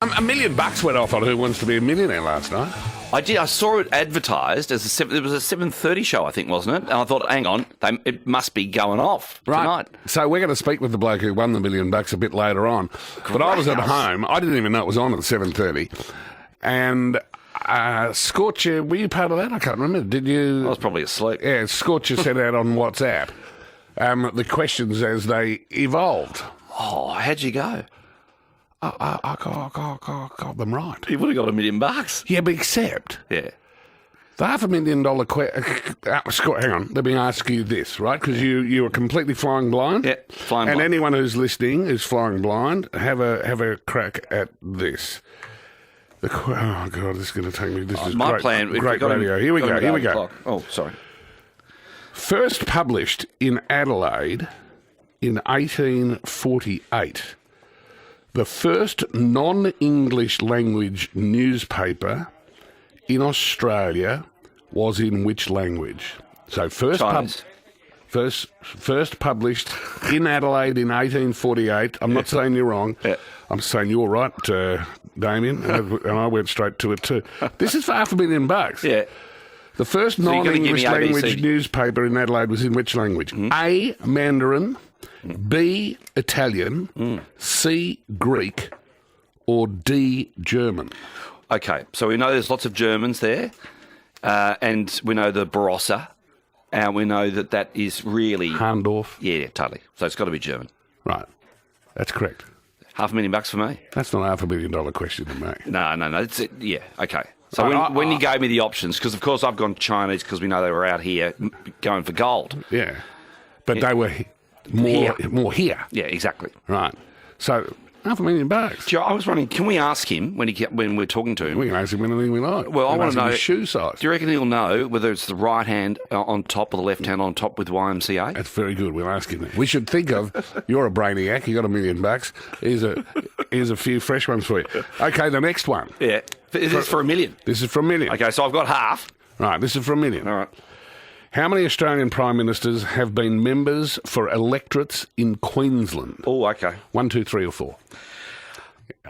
$1 million went off on Who Wants to Be a Millionaire last night. I did. I saw it advertised as it was a 7:30 show, I think, wasn't it? And I thought, hang on, it must be going off tonight. So we're going to speak with the bloke who won the $1 million a bit later on. But I was at home. I didn't even know it was on at 7:30. And Scorcher, were you part of that? I can't remember. Did you? I was probably asleep. Yeah, Scorcher sent out on WhatsApp the questions as they evolved. Oh, how'd you go? I got them right. You would have got $1 million. Yeah, but except Yeah. the $500,000 question. Hang on, let me ask you this, right? Because you were completely flying blind. Yeah, flying and blind. anyone who's listening who's flying blind, have a crack at this. Oh God, this is going to take me. This is my great, plan. Great radio. Here we go. Oh, sorry. First published in Adelaide in 1848. The first non-English language newspaper in Australia was in which language? So first published in Adelaide in 1848. I'm not saying you're wrong. Yeah. I'm saying you're right, Damien, and I went straight to it too. This is for $500,000. Yeah. The first you're gonna give non-English me ABC. language newspaper in Adelaide was in which language? A, Mandarin, B, Italian, C, Greek, or D, German? Okay, so we know there's lots of Germans there, and we know the Barossa, and we know that is really... Harndorf. Yeah, totally. So it's got to be German. Right. That's correct. $500,000 for me? That's not a $500,000 question to me. No. It's, yeah, okay. So when you gave me the options, because of course I've gone Chinese because we know they were out here going for gold. Yeah. But they were more here. Yeah, exactly. Right. So $500,000. Joe, I was wondering, can we ask him when we're talking to him? We can ask him anything we like. Well, I want to know his shoe size. Do you reckon he'll know whether it's the right hand on top or the left hand on top with YMCA? That's very good. We'll ask him that. We should think of, you're a brainiac, you got $1 million. Here's a few fresh ones for you. Okay, the next one. Yeah. Is this for $1 million? This is for $1 million. Okay, so I've got half. Right, this is for $1 million. All right. How many Australian Prime Ministers have been members for electorates in Queensland? Oh, okay. 1, 2, 3 or 4.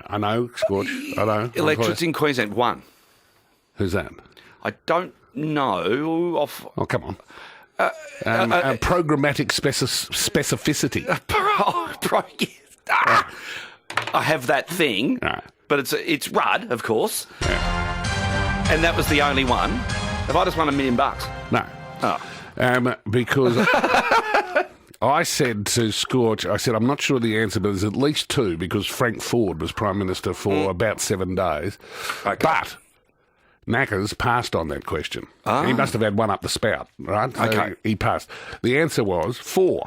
I know, Scorch. I know. Electorates in Queensland, 1. Who's that? I don't know. Oh, come on. Programmatic specificity. I have that thing, Right. but it's Rudd, of course, Yeah. and that was the only one. Have I just won $1 million? No. Oh. Because I said to Scorch, I'm not sure the answer, but there's at least 2 because Frank Ford was Prime Minister for about 7 days. Okay. But Knackers passed on that question. He must have had one up the spout, right? So Okay. he passed. The answer was 4.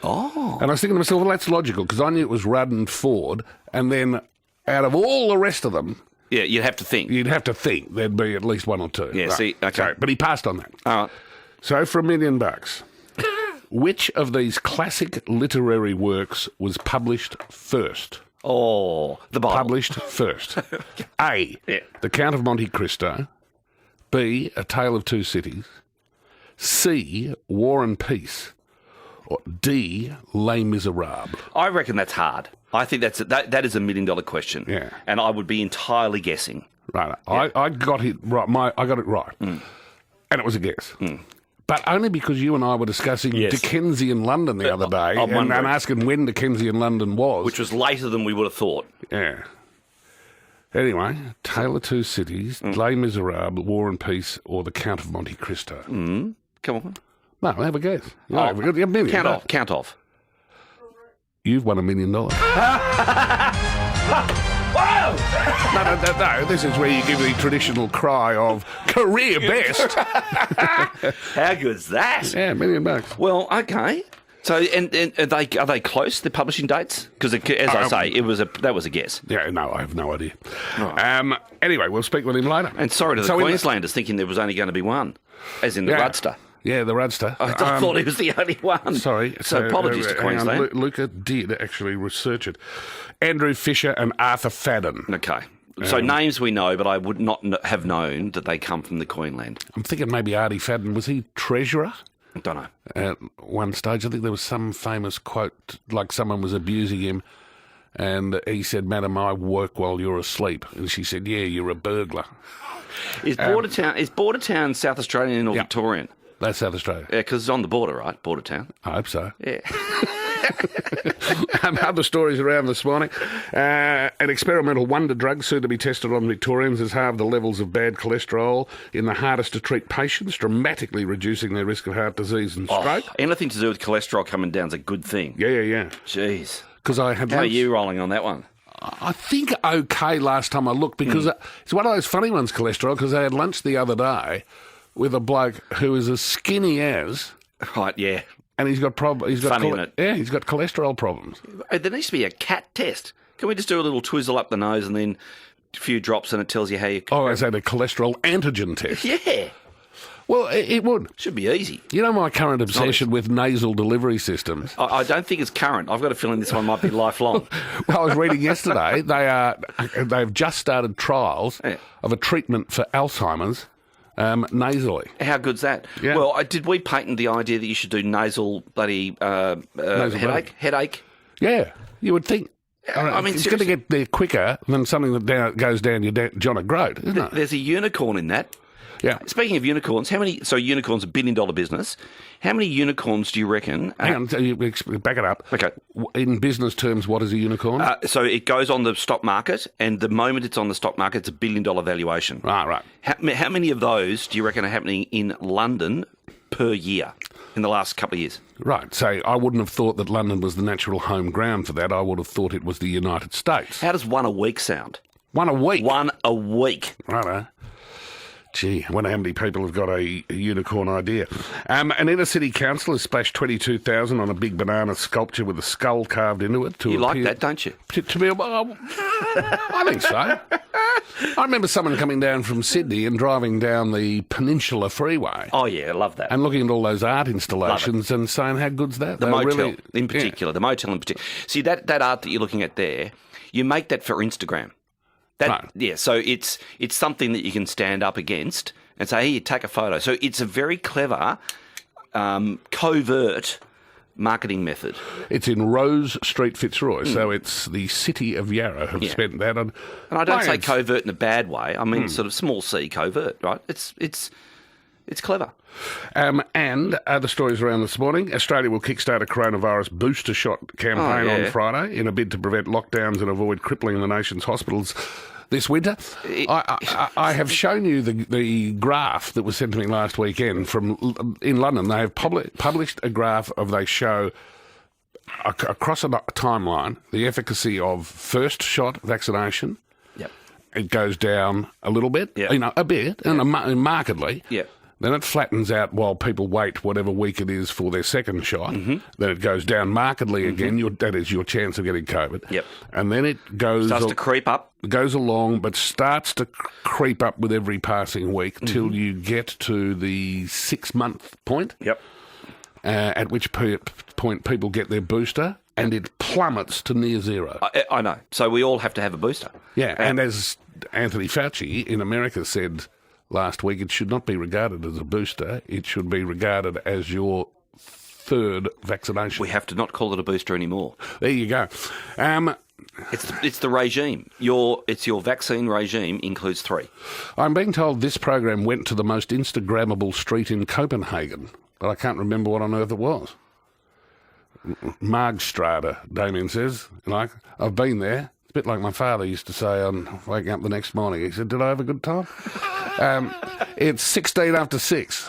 Oh. And I was thinking to myself, well, that's logical because I knew it was Rudd and Ford. And then out of all the rest of them, Yeah, you'd have to think. you'd have to think there'd be at least 1 or 2. Yeah, see, okay. So, but he passed on that. All right. So for $1 million, which of these classic literary works was published first? Oh, the Bible. Published first. A, Yeah. The Count of Monte Cristo. B, A Tale of Two Cities. C, War and Peace. Or D, Les Miserables. I reckon that's hard. I think that is $1 million question. Yeah. And I would be entirely guessing. Right. I got it right. I got it right. And it was a guess. But only because you and I were discussing Yes. Dickensian London the other day I'm and wondering. asking when Dickensian London was. Which was later than we would have thought. Yeah. Anyway, Tale of Two Cities, Les Miserables, War and Peace, or The Count of Monte Cristo. Come on. No, have a guess. No, have a million. Count off. You've won $1 million. No, this is where you give the traditional cry of career best. How good's that? Yeah, $1 million. Well, okay. So, and are they close, the publishing dates? Because, as I say, that was a guess. Yeah, no, I have no idea. Right. Anyway, we'll speak with him later. And sorry to the Queenslanders thinking there was only going to be 1, as in the Rudster. Yeah, the Rudster. I thought he was the only one. Sorry. So apologies to Queensland. Luca did actually research it. Andrew Fisher and Arthur Fadden. Okay. So names we know, but I would not have known that they come from the Queensland. I'm thinking maybe Artie Fadden. Was he treasurer? I don't know. At one stage, I think there was some famous quote, like someone was abusing him, And he said, "Madam, I work while you're asleep." And she said, "Yeah, you're a burglar." Is Bordertown South Australian or Victorian? That's South Australia. Yeah, because it's on the border, right? Bordertown. I hope so. Yeah. Other stories around this morning. An experimental wonder drug soon to be tested on Victorians has halved the levels of bad cholesterol in the hardest to treat patients, dramatically reducing their risk of heart disease and stroke. Anything to do with cholesterol coming down is a good thing. Yeah. Jeez. Because I had How are you rolling on that one? I think okay last time I looked, because it's one of those funny ones, cholesterol, because I had lunch the other day with a bloke who is as skinny as... Right, yeah. And he's got problems. Funny, isn't it? Yeah, he's got cholesterol problems. There needs to be a CAT test. Can we just do a little twizzle up the nose and then a few drops and it tells you how you... Oh, I said a cholesterol antigen test. Yeah. Well, it would. Should be easy. You know my current obsession with nasal delivery systems? I don't think it's current. I've got a feeling this one might be lifelong. Well, I was reading yesterday, they've just started trials of a treatment for Alzheimer's nasally. How good's that? Yeah. Well, did we patent the idea that you should do nasal bloody headache? Yeah, you would think. I mean, it's going to get there quicker than something that goes down your John O'Groat, isn't it? There's a unicorn in that. Yeah. Speaking of unicorns, so unicorns, $1 billion business. How many unicorns do you reckon? Hang on, back it up. Okay. In business terms, what is a unicorn? So it goes on the stock market, and the moment it's on the stock market, it's $1 billion valuation. Right. How many of those do you reckon are happening in London per year in the last couple of years? Right. So I wouldn't have thought that London was the natural home ground for that. I would have thought it was the United States. How does one a week sound? One a week? One a week. Righto. Gee, I wonder how many people have got a unicorn idea. An inner city council has splashed $22,000 on a big banana sculpture with a skull carved into it. You like that, don't you? To be, I think so. I remember someone coming down from Sydney and driving down the Peninsula Freeway. Oh, yeah, I love that. And looking at all those art installations and saying, how good's that? The motel in particular. See, that art that you're looking at there, you make that for Instagram. Right. Yeah, so it's something that you can stand up against and say, hey, take a photo. So it's a very clever, covert marketing method. It's in Rose Street, Fitzroy, so it's the city of Yarra have spent that on. And I don't say covert in a bad way. I mean sort of small c covert, right? It's clever. And other stories around this morning. Australia will kickstart a coronavirus booster shot campaign on Friday in a bid to prevent lockdowns and avoid crippling the nation's hospitals this winter. I have shown you the graph that was sent to me last weekend from in London. They have published a graph they show across a timeline the efficacy of first shot vaccination. Yep. It goes down a little bit, a bit, and markedly. Yep. Then it flattens out while people wait whatever week it is for their second shot. Then it goes down markedly again. That is your chance of getting COVID. Yep. And then it starts to creep up. Goes along, but starts to creep up with every passing week till you get to the 6-month point. Yep. At which point people get their booster, and it plummets to near zero. I know. So we all have to have a booster. Yeah, and as Anthony Fauci in America said last week, it should not be regarded as a booster. It should be regarded as your third vaccination. We have to not call it a booster anymore. There you go. It's the regime. Your vaccine regime includes 3. I'm being told this program went to the most Instagrammable street in Copenhagen, but I can't remember what on earth it was. Margstrada, Damien says. I've been there. It's a bit like my father used to say on waking up the next morning. He said, "Did I have a good time?" It's 16 after 6.